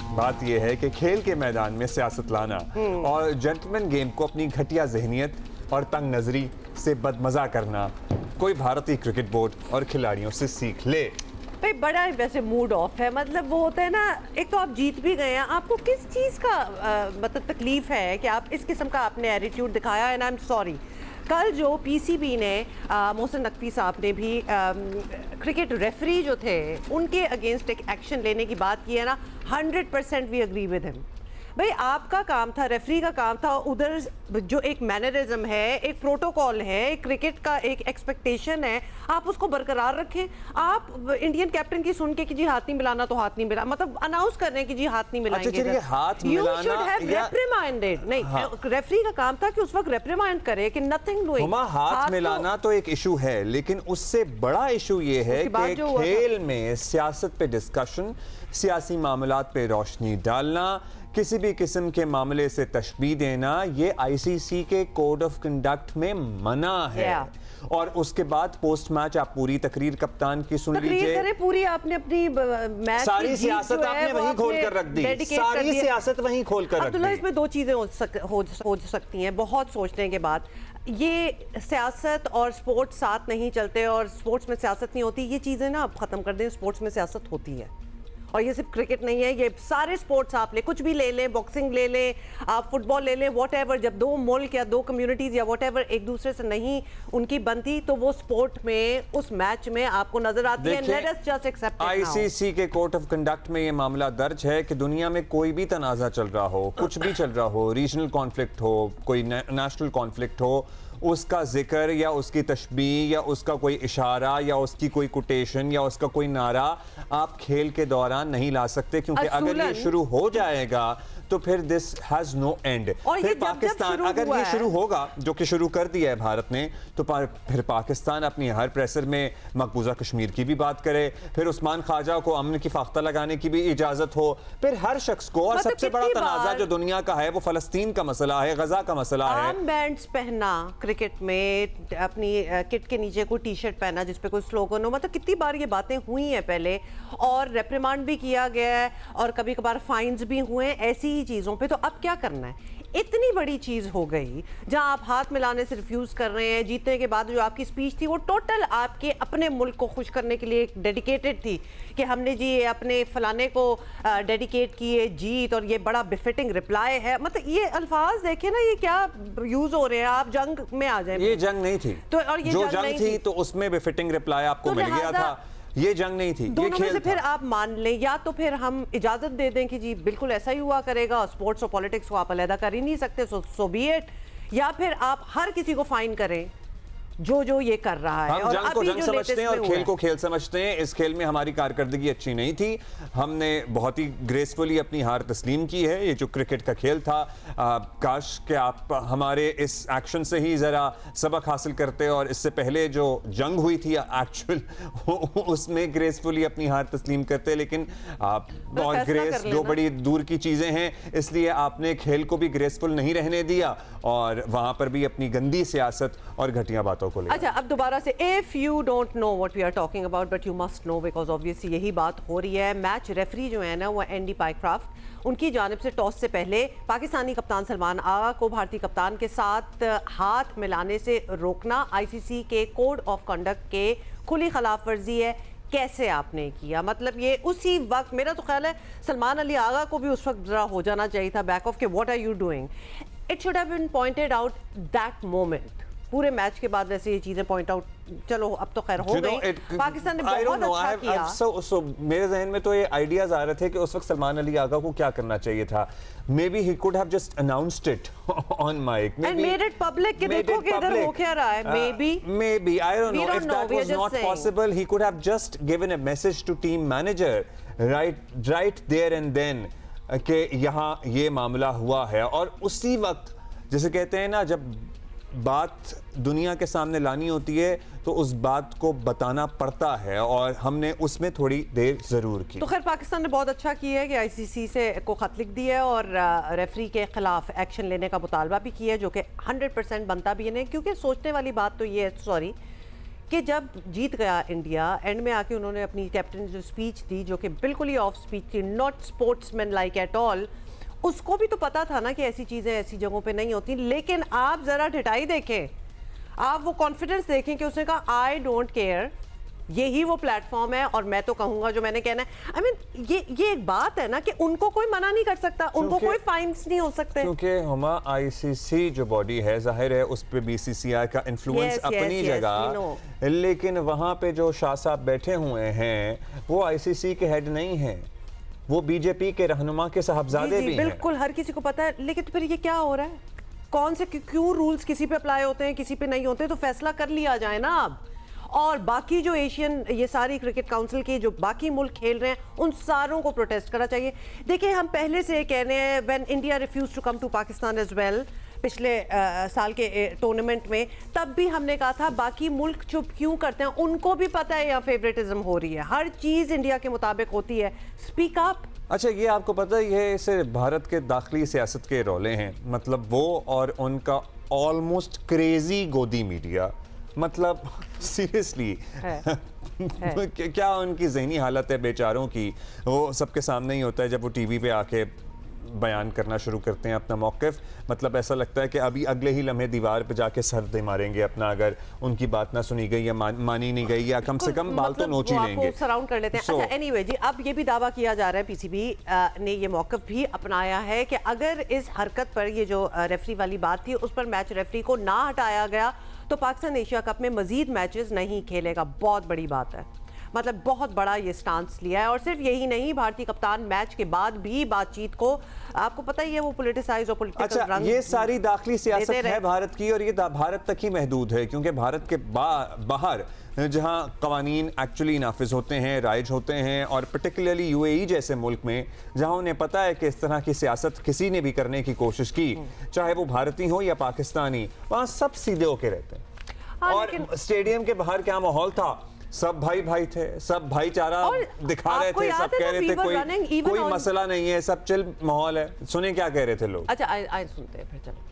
बात यह है कि खेल के मैदान में सियासत लाना और जेंटलमैन गेम को अपनी घटिया जहनियत और तंग नजरी से बदमजा करना कोई भारतीय क्रिकेट बोर्ड और खिलाड़ियों से सीख ले। भाई बड़ा वैसे मूड ऑफ है, मतलब वो होता है ना, एक तो आप जीत भी गए हैं, आपको किस चीज़ का मतलब तकलीफ है कि आप इस किस्म का आपने एटीट्यूड दिखाया। एंड आई एम सॉरी, कल जो पीसीबी ने मोहसिन नकवी साहब ने भी क्रिकेट रेफरी जो थे उनके अगेंस्ट एक एक्शन लेने की बात की है ना, 100% वी एग्री विद हिम। भाई आपका काम था, रेफरी का काम था, उधर जो एक मैनरिज्म है, एक प्रोटोकॉल है, एक क्रिकेट का एक एक्सपेक्टेशन है, आप उसको बरकरार रखें। आप इंडियन कैप्टन की सुन के कि जी हाथ नहीं मिलाना तो हाथ नहीं मिला, मतलब अनाउंस कर रहे हैं कि जी हाथ नहीं मिलाएंगे। अच्छा, हाथ मिलाना, यू शुड हैव रिप्रिमाइंडेड। नहीं, रेफरी का काम था कि उस वक्त रिप्रिमाइंड करे कि नथिंग डूइंग। हाथ मिलाना तो एक इशू है, लेकिन उससे बड़ा इशू ये है कि खेल में सियासत पे डिस्कशन, सियासी मामलात पे रोशनी डालना, किसी भी किस्म के मामले से तशबीह देना, ये आईसीसी के कोड ऑफ कंडक्ट में मना है। और उसके बाद पोस्ट मैच आप पूरी तकरीर कप्तान की सुन लीजिए। पूरी आपने अपनी मैच सारी सियासत आपने वहीं खोल कर रख दी, सारी सियासत वहीं खोल कर रख दी। इसमें दो चीजें हो सकती हैं बहुत सोचने के बाद। ये सियासत और स्पोर्ट्स साथ नहीं चलते और स्पोर्ट्स में सियासत नहीं होती, ये चीजें ना आप खत्म कर दें। स्पोर्ट्स में सियासत होती है और ये सिर्फ क्रिकेट नहीं है, ये सारे स्पोर्ट्स आप ले, कुछ भी ले लें, बॉक्सिंग ले लें, आप फुटबॉल ले लें, व्हाटएवर। जब दो मुल्क या दो कम्युनिटीज या व्हाटएवर एक दूसरे से नहीं उनकी बनती तो वो स्पोर्ट में उस मैच में आपको नजर आती है। Let us just accept it. ICC के कोड ऑफ कंडक्ट में ये मामला दर्ज है कि दुनिया में कोई भी तनाज़ा चल रहा हो, कुछ भी चल रहा हो, रीजनल कॉन्फ्लिक्ट हो, कोई नेशनल कॉन्फ्लिक्ट हो, उसका जिक्र या उसकी तशबीह या उसका कोई इशारा या उसकी कोई कोटेशन या उसका कोई नारा आप खेल के दौरान नहीं ला सकते, क्योंकि अगर ये शुरू हो जाएगा तो फिर दिस हैज नो एंड। फिर पाकिस्तान अगर ये शुरू होगा, जो कि शुरू कर दिया है भारत ने, तो फिर पाकिस्तान अपनी हर प्रेशर में मकबूजा कश्मीर की भी बात करे, फिर उस्मान ख्वाजा को अमन की फाख्ता लगाने की भी इजाजत हो, फिर हर शख्स को। और सबसे बड़ा तनाज़ा जो दुनिया का है वो फलस्तीन का मसला है, गजा का मसला है। आर्म बैंड्स पहनना क्रिकेट में, अपनी किट के नीचे कोई टी शर्ट पहना जिसपे कोई स्लोगन हो, मतलब कितनी बार ये बातें हुई हैं पहले और रेप्रिमांड भी किया गया है और कभी कभार फाइन्स भी हुए ऐसी ही चीज़ों पे। तो अब क्या करना है? इतनी बड़ी चीज हो गई जहां आप हाथ मिलाने से रिफ्यूज कर रहे हैं। जीतने के बाद जो आपकी स्पीच थी वो टोटल आपके अपने मुल्क को खुश करने के लिए डेडिकेटेड थी कि हमने जी अपने फलाने को डेडिकेट किए जीत और ये बड़ा बिफिटिंग रिप्लाई है। मतलब ये अल्फाज देखे ना, ये क्या यूज हो रहे हैं। आप जंग में आ जाए, ये जंग नहीं थी तो, और ये जो जंग थी तो उसमें बिफिटिंग रिप्लाई आपको मिल गया था। ये जंग नहीं थी, दोनों में से फिर आप मान लें, या तो फिर हम इजाजत दे दें कि जी बिल्कुल ऐसा ही हुआ करेगा, स्पोर्ट्स और पॉलिटिक्स को आप अलग कर ही नहीं सकते, सो बी इट, या फिर आप हर किसी को फाइन करें जो जो ये कर रहा है। हम जंग को जंग समझते हैं और खेल को खेल समझते हैं। इस खेल में हमारी कारकर्दगी अच्छी नहीं थी, हमने बहुत ही ग्रेसफुली अपनी हार तस्लीम की है। ये जो क्रिकेट का खेल था, काश कि आप हमारे इस एक्शन से ही ज़रा सबक हासिल करते और इससे पहले जो जंग हुई थी एक्चुअल उसमें ग्रेसफुली अपनी हार तस्लीम करते। लेकिन आप और ग्रेस दो बड़ी दूर की चीज़ें हैं, इसलिए आपने खेल को भी ग्रेसफुल नहीं रहने दिया और वहाँ पर भी अपनी गंदी सियासत और घटिया बातों। अच्छा, अब दोबारा से, if you don't know what we are talking about but you must know, because obviously यही बात हो रही है। मैच रेफरी जो है ना वो एंडी पाइक्राफ्ट, उनकी जानिब से टॉस से पहले पाकिस्तानी कप्तान सलमान आगा को भारतीय कप्तान के साथ हाथ मिलाने से रोकना आईसीसी के कोड ऑफ कंडक्ट के खुली खिलाफ वर्जी है। कैसे आपने किया? मतलब ये उसी वक्त, मेरा तो ख्याल है सलमान अली आगा को भी उस वक्त जरा हो जाना चाहिए था बैक ऑफ के what are you doing. It should have been pointed out that moment. पूरे मैच के बाद वैसे ये चीजें पॉइंट आउट, चलो अब तो खैर हो गई, पाकिस्तान ने बहुत अच्छा किया। मेरे जहन में तो ये आइडियाज आ रहे थे कि उस वक्त सलमान अली आगा को क्या करना चाहिए था। Maybe he could have just announced it on mic. And made it public कि देखो कि इधर हो क्या रहा है। Maybe I don't know if that was not possible. He could have just given a message to team manager right there and then कि यहाँ ये मामला हुआ है। और उसी वक्त जैसे कहते हैं ना, जब बात दुनिया के सामने लानी होती है तो उस बात को बताना पड़ता है और हमने उसमें थोड़ी देर जरूर की। तो खैर पाकिस्तान ने बहुत अच्छा किया है कि आईसीसी से को खत लिख दिया है और रेफरी के खिलाफ एक्शन लेने का मुतालबा भी किया है, जो कि 100% बनता भी नहीं। क्योंकि सोचने वाली बात तो ये है, सॉरी, कि जब जीत गया इंडिया, एंड में आके उन्होंने अपनी कैप्टन जो स्पीच दी, जो कि बिल्कुल ही ऑफ स्पीच थी, not sportsman like at all, उसको भी तो पता था ना कि ऐसी चीज़ें ऐसी जगहों पे नहीं होती। लेकिन आप ज़रा ढिठाई देखें, आप वो कॉन्फिडेंस देखें कि उसने कहा आई डोंट केयर, यही वो प्लेटफॉर्म है और मैं तो कहूंगा जो मैंने कहना है। आई मीन ये एक बात है ना कि उनको कोई मना नहीं कर सकता, उनको कोई फाइन्स नहीं हो सकते, क्योंकि हमारा आईसीसी जो बॉडी है, जाहिर है उस पे बीसीसीआई का इन्फ्लुएंस अपनी जगह, लेकिन वहां पे जो शाह साहब बैठे हुए हैं वो आईसीसी के हेड नहीं हैं, वो बीजेपी के रहनुमा के साहबजादे भी हैं। बिल्कुल, हर किसी को पता है। लेकिन फिर ये क्या हो रहा है, कौन से क्यों रूल्स किसी पे अप्लाई होते हैं किसी पे नहीं होते, तो फैसला कर लिया जाए ना अब। और बाकी जो एशियन, ये सारी क्रिकेट काउंसिल के जो बाकी मुल्क खेल रहे हैं, उन सारों को प्रोटेस्ट करना चाहिए। देखिए, हम पहले से कह रहे हैं, when India refuse to come to Pakistan as well, पिछले साल के टूर्नामेंट में, तब भी हमने कहा था बाकी मुल्क चुप क्यों करते हैं, उनको भी पता है यहाँ फेवरेटिज्म हो रही है, हर चीज़ इंडिया के मुताबिक होती है, स्पीक अप। अच्छा, ये आपको पता है ये सिर्फ भारत के दाखिली सियासत के रोले हैं, मतलब वो और उनका ऑलमोस्ट क्रेजी गोदी मीडिया, मतलब सीरियसली क्या उनकी जहनी हालत है बेचारों की, वो सबके सामने ही होता है जब वो टीवी पे आके बयान करना शुरू करते हैं अपना मौक़िफ़। मतलब ऐसा लगता है कि अभी अगले ही लम्हे दीवार पे जाके सर दे मारेंगे अपना, अगर उनकी बात ना सुनी गई या मानी नहीं गई, या कम से कम बाल तो नोच ही लेंगे, सराउंड कर लेते हैं। अच्छा, एनीवे जी, अब ये भी दावा किया जा रहा है, पीसीबी ने ये मौक़िफ़ भी अपनाया है कि अगर इस हरकत पर, ये जो रेफरी वाली बात थी, उस पर मैच रेफरी को ना हटाया गया तो पाकिस्तान एशिया कप में मजीद मैचेस नहीं खेलेगा। बहुत बड़ी बात है, मतलब बहुत बड़ा ये स्टांस लिया है। और सिर्फ यही नहीं, भारतीय कप्तान मैच के बाद भी बातचीत को, आपको पता ही है, वो पॉलिटिसाइज और पॉलिटिकल रंग, ये सारी दाखिली सियासत है भारत की, और ये भारत तक ही महदूद है, क्योंकि भारत के बाहर जहां कवानीन एक्चुअली नाफिज होते हैं, राइज होते हैं, और पर्टिकुलरली यूएई जैसे मुल्क में जहां उन्हें पता है कि इस तरह की सियासत किसी ने भी करने की कोशिश की, चाहे वो भारतीय हो या पाकिस्तानी, वहां सब सीधे होके रहते हैं। और स्टेडियम के बाहर क्या माहौल था, सब भाई भाई थे, सब भाईचारा दिखा रहे थे, सब कह रहे थे कोई मसला नहीं है, सब चिल माहौल है। सुने क्या कह रहे थे लोग। अच्छा, आए सुनते हैं फिर, चलो।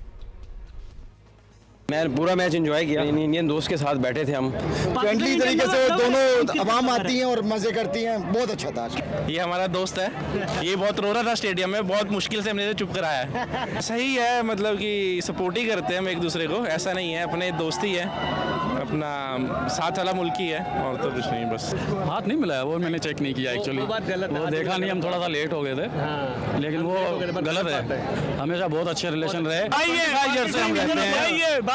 मैं पूरा मैच एंजॉय किया, इंडियन दोस्त के साथ बैठे थे हम, फ्रेंडली तरीके से दोनों अवाम आती हैं और मजे करती हैं, बहुत अच्छा था। ये हमारा दोस्त है, ये बहुत रो रहा था स्टेडियम में, बहुत मुश्किल से हमने चुप कराया है। सही है, मतलब कि सपोर्ट ही करते हैं हम एक दूसरे को, ऐसा नहीं है, अपने दोस्ती है, अपना साथ वाला मुल्क ही है, और तो कुछ नहीं, बस हाथ नहीं मिला है, वो मैंने चेक नहीं किया एक्चुअली, वो देखा नहीं, हम थोड़ा सा लेट हो गए थे, लेकिन वो गलत है। हमेशा बहुत अच्छे रिलेशन रहे,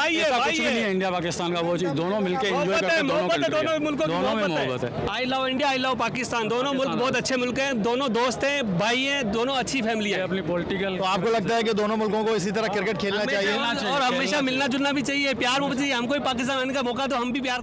ऐसा कुछ भी नहीं है इंडिया पाकिस्तान का, वो चीज दोनों मिलके एंजॉय करते हैं, दोनों में मोहब्बत है। I love India, I love Pakistan, दोनों मुल्क बहुत अच्छे मुल्क हैं, दोनों दोस्त हैं, भाई हैं, दोनों अच्छी फैमिली है अपनी पॉलिटिकल। तो आपको लगता है कि दोनों मुल्कों को इसी तरह क्रिकेट खेलना चाहिए और हमेशा मिलना जुलना भी चाहिए, प्यार मोहब्बत चाहिए, हमको भी पाकिस्तान आने का मौका तो हम भी प्यार।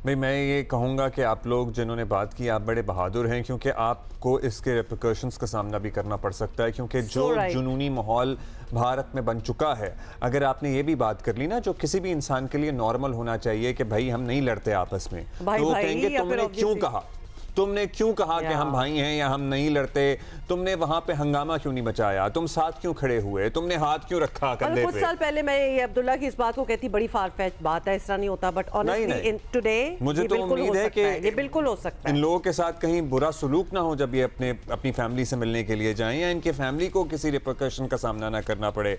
भाई, मैं ये कहूँगा कि आप लोग जिन्होंने बात की, आप बड़े बहादुर हैं, क्योंकि आपको इसके रेप्रिकॉशंस का सामना भी करना पड़ सकता है, क्योंकि जो जुनूनी माहौल भारत में बन चुका है, अगर आपने ये भी बात कर ली ना, जो किसी भी इंसान के लिए नॉर्मल होना चाहिए कि भाई हम नहीं लड़ते आपस में, तो वो कहेंगे तुमने क्यों कहा, तुमने क्यों कहा कि हम भाई हैं या हम नहीं लड़ते, तुमने वहां पे हंगामा क्यों नहीं बचाया, तुम साथ क्यों खड़े हुए, तुमने हाथ क्यों रखा कंधे पे। कुछ साल पहले मैं ये अब्दुल्ला की इस बात को कहती बड़ी फार फेच बात है, इस तरह नहीं होता, बट ऑनेस्टली इन टुडे मुझे तो उम्मीद है कि ये बिल्कुल हो सकता है, इन लोगों के साथ कहीं बुरा सलूक ना हो जब ये अपनी फैमिली से मिलने के लिए जाएं, या इनके फैमिली को किसी रिपरकशन का सामना ना करना पड़े।